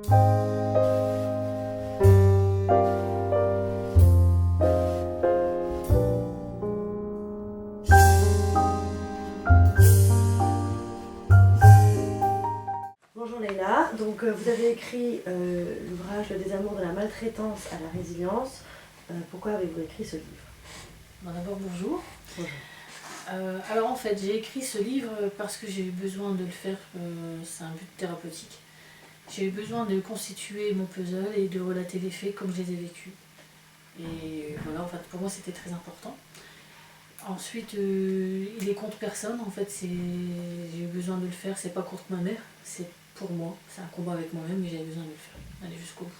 Bonjour Leïla, donc vous avez écrit l'ouvrage Le désamour de la maltraitance à la résilience. Pourquoi avez-vous écrit ce livre? Bon, d'abord bonjour. Bonjour. Alors en fait j'ai écrit ce livre parce que j'ai eu besoin de le faire, c'est un but thérapeutique. J'ai eu besoin de constituer mon puzzle et de relater les faits comme je les ai vécus. Et voilà, en fait pour moi c'était très important. Ensuite il est contre personne, en fait j'ai eu besoin de le faire, c'est pas contre ma mère, c'est pour moi, c'est un combat avec moi-même et j'avais besoin de le faire, aller jusqu'au bout.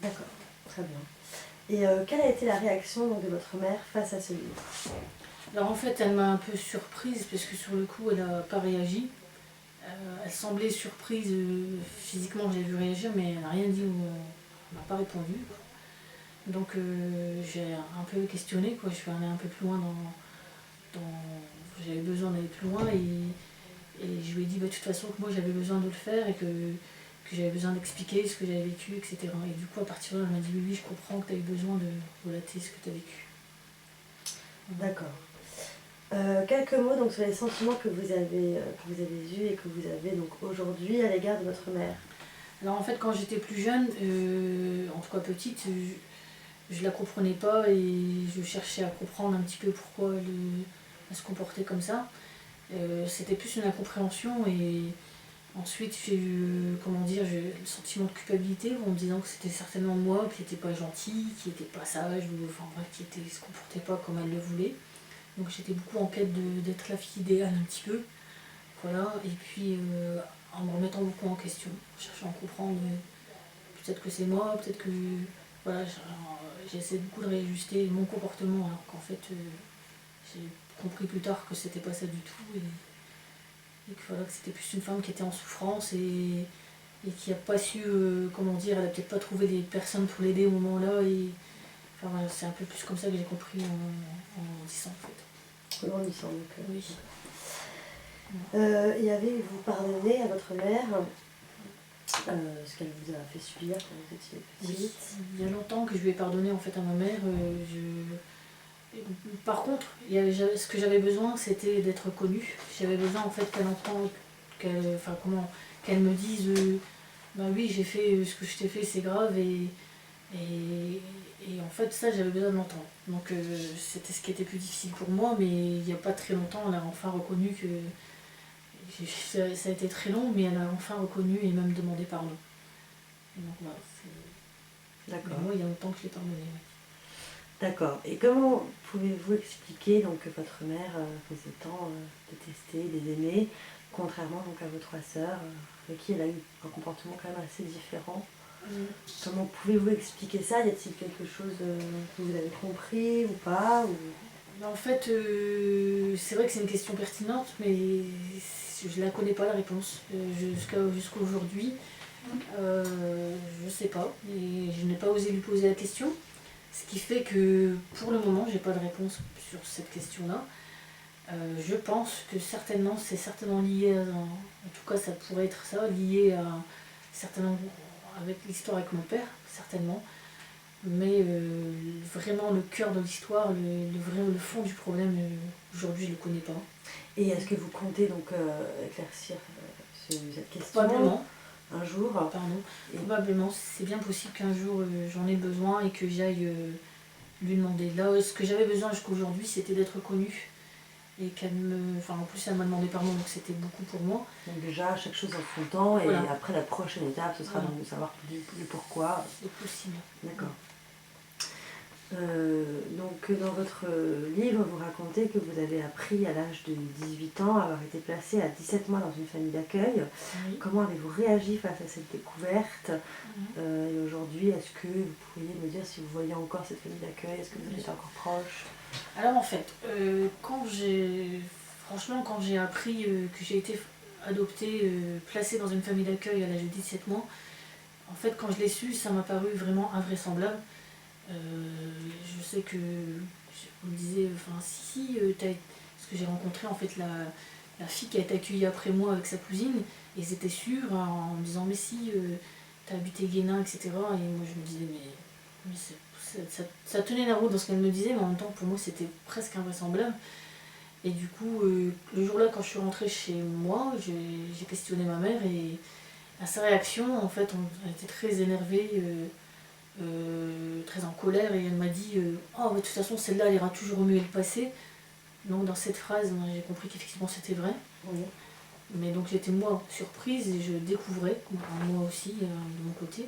D'accord, très bien. Et quelle a été la réaction donc, de votre mère face à ce livre? Alors en fait elle m'a un peu surprise parce que sur le coup elle n'a pas réagi. Elle semblait surprise physiquement, j'ai vu réagir, mais elle n'a rien dit ou elle m'a pas répondu. Donc j'ai un peu questionné, quoi. Je suis allée un peu plus loin j'avais besoin d'aller plus loin et je lui ai dit de toute façon que moi j'avais besoin de le faire et que j'avais besoin d'expliquer ce que j'avais vécu, etc. Et du coup à partir de là elle m'a dit oui, je comprends que tu as eu besoin de relater ce que tu as vécu. D'accord. Quelques mots donc, sur les sentiments que vous avez eus et que vous avez donc aujourd'hui à l'égard de votre mère. Alors en fait quand j'étais plus jeune, en tout cas petite, je la comprenais pas et je cherchais à comprendre un petit peu pourquoi elle se comportait comme ça. C'était plus une incompréhension et ensuite j'ai eu le sentiment de culpabilité en me disant que c'était certainement moi qui n'était pas gentil, qui n'était pas sage, ou enfin bref, qui se comportait pas comme elle le voulait. Donc j'étais beaucoup en quête d'être la fille idéale un petit peu. Voilà, et puis en me remettant beaucoup en question, cherchant à comprendre peut-être que c'est moi, peut-être que voilà, j'essaie beaucoup de réajuster mon comportement alors qu'en fait j'ai compris plus tard que c'était pas ça du tout et que, voilà, que c'était plus une femme qui était en souffrance et qui a pas su, elle a peut-être pas trouvé des personnes pour l'aider au moment-là et enfin, voilà, c'est un peu plus comme ça que j'ai compris en grandissant en fait. En grandissant donc. Oui. Et avez-vous pardonné à votre mère ce qu'elle vous a fait subir quand vous étiez petite? Oui. Il y a longtemps que je lui ai pardonné en fait à ma mère. Par contre, ce que j'avais besoin, c'était d'être connue. J'avais besoin en fait qu'elle entende, qu'elle me dise bah oui, j'ai fait ce que je t'ai fait, c'est grave et en fait ça j'avais besoin de l'entendre. Donc c'était ce qui était plus difficile pour moi, mais il n'y a pas très longtemps, elle a enfin reconnu que ça a été très long, mais elle a enfin reconnu et même demandé pardon. Et donc voilà, D'accord. moi il y a longtemps que je l'ai pardonné. Ouais. D'accord. Et comment pouvez-vous expliquer donc, que votre mère vous ait tant détesté, désaimé, contrairement donc, à vos trois sœurs, avec qui elle a eu un comportement quand même assez différent? Comment pouvez-vous expliquer ça? Y a-t-il quelque chose que vous avez compris ou pas En fait, c'est vrai que c'est une question pertinente, mais je la connais pas la réponse. Jusqu'à aujourd'hui, je sais pas. Et je n'ai pas osé lui poser la question. Ce qui fait que pour le moment, j'ai pas de réponse sur cette question-là. Je pense que certainement, c'est certainement lié en tout cas ça pourrait être ça, lié à certainement avec l'histoire avec mon père, certainement. Mais vraiment le cœur de l'histoire, le fond du problème, aujourd'hui je ne le connais pas. Et est-ce que vous comptez donc éclaircir cette question Probablement. Un jour? Pardon. Probablement, c'est bien possible qu'un jour j'en ai besoin et que j'aille lui demander. Là, ce que j'avais besoin jusqu'à aujourd'hui, c'était d'être connue. Et en plus elle m'a demandé pardon, donc c'était beaucoup pour moi. Donc déjà, chaque chose en son temps, et voilà. après la prochaine étape, ce sera donc de savoir plus pourquoi. C'est possible. D'accord. Donc dans votre livre, vous racontez que vous avez appris à l'âge de 18 ans à avoir été placé à 17 mois dans une famille d'accueil. Oui. Comment avez-vous réagi face à cette découverte? Et aujourd'hui, est-ce que vous pourriez me dire si vous voyez encore cette famille d'accueil? Est-ce que vous en êtes encore proche? Alors en fait, quand j'ai appris que j'ai été adoptée, placée dans une famille d'accueil à l'âge de 17 mois, en fait quand je l'ai su, ça m'a paru vraiment invraisemblable. Je sais que on me disait, parce que j'ai rencontré en fait la fille qui a été accueillie après moi avec sa cousine, et ils étaient sûrs en me disant mais si, t'as habité Guénin, etc. Et moi je me disais, mais ça tenait la route dans ce qu'elle me disait, mais en même temps pour moi c'était presque invraisemblable. Et du coup, le jour-là, quand je suis rentrée chez moi, j'ai questionné ma mère et à sa réaction, en fait, elle était très énervée, très en colère, et elle m'a dit oh, mais de toute façon, celle-là, elle ira toujours remuer le passé. Donc, dans cette phrase, j'ai compris qu'effectivement, c'était vrai. Oui. Mais donc, j'étais moi surprise et je découvrais, moi aussi, de mon côté.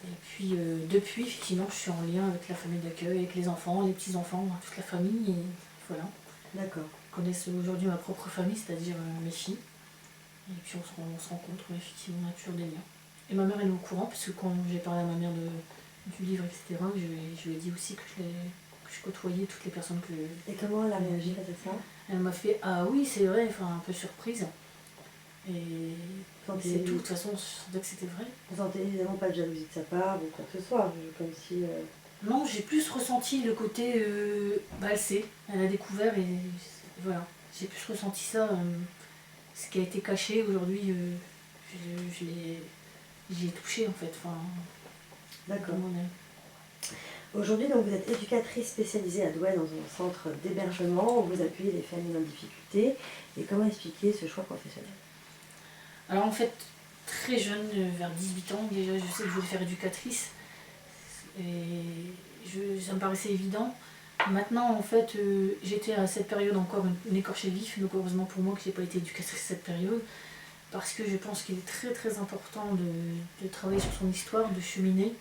Et puis, depuis, effectivement, je suis en lien avec la famille d'accueil, avec les enfants, les petits-enfants, toute la famille, et voilà. D'accord. Je connais aujourd'hui ma propre famille, c'est-à-dire mes filles. Et puis on se rencontre, effectivement, on a toujours des liens. Et ma mère, elle est au courant, parce que quand j'ai parlé à ma mère du livre, etc., je lui ai dit aussi que je côtoyais toutes les personnes que... Et comment elle a réagi face à ça? Elle m'a fait ah oui, c'est vrai, enfin un peu surprise. Et c'est tout, de toute façon, je sentais que c'était vrai. Vous sentez évidemment pas de jalousie de sa part ou quoi que ce soit, comme si... Non, j'ai plus ressenti le côté elle sait, elle a découvert et voilà. J'ai plus ressenti ça, ce qui a été caché aujourd'hui, j'y ai touché en fait. Enfin, d'accord. moi-même. Aujourd'hui, donc, vous êtes éducatrice spécialisée à Douai dans un centre d'hébergement où vous appuyez les familles en difficulté. Et comment expliquer ce choix professionnel? Alors en fait, très jeune, vers 18 ans, déjà je sais que je voulais faire éducatrice. Et ça me paraissait évident. Maintenant, en fait, j'étais à cette période encore une écorchée vif, donc heureusement pour moi que je n'ai pas été éducatrice cette période, parce que je pense qu'il est très très important de travailler sur son histoire, de cheminer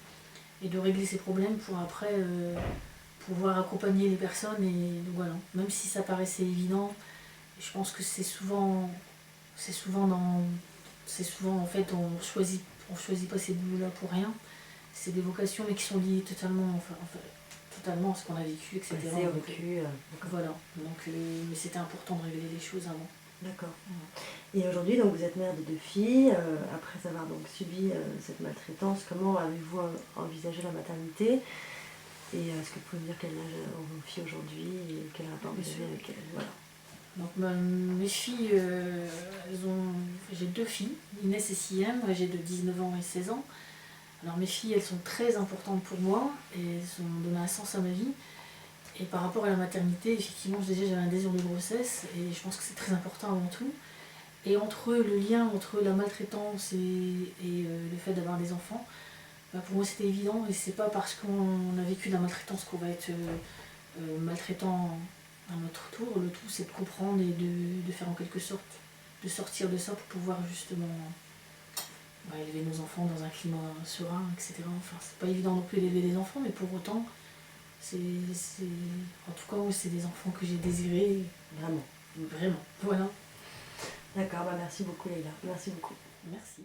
et de régler ses problèmes pour après pouvoir accompagner les personnes. Et voilà, même si ça paraissait évident, je pense que c'est souvent en fait on choisit pas ces boulots-là pour rien. C'est des vocations mais qui sont liées totalement à ce qu'on a vécu, etc. C'est vécu. Voilà, donc mais c'était important de régler les choses avant. D'accord. Et aujourd'hui, donc, vous êtes mère de 2 filles. Après avoir donc subi cette maltraitance, comment avez-vous envisagé la maternité? Et est-ce que vous pouvez me dire quel âge ont vos filles aujourd'hui et quel rapport vous avez avec elles? Voilà. Donc mes filles, j'ai 2 filles, Inès et Siem, j'ai de 19 ans et 16 ans. Alors mes filles, elles sont très importantes pour moi et elles ont donné un sens à ma vie. Et par rapport à la maternité, effectivement, déjà j'avais un désir de grossesse et je pense que c'est très important avant tout. Et le lien entre la maltraitance et le fait d'avoir des enfants, pour moi c'était évident. Et c'est pas parce qu'on a vécu de la maltraitance qu'on va être maltraitant à notre tour. Le tout c'est de comprendre et de faire en quelque sorte, de sortir de ça pour pouvoir justement élever nos enfants dans un climat serein, etc. Enfin, c'est pas évident non plus d'élever des enfants, mais pour autant, en tout cas, c'est des enfants que j'ai désirés. Vraiment. Vraiment, voilà. D'accord, merci beaucoup Leïla. Merci beaucoup. Merci.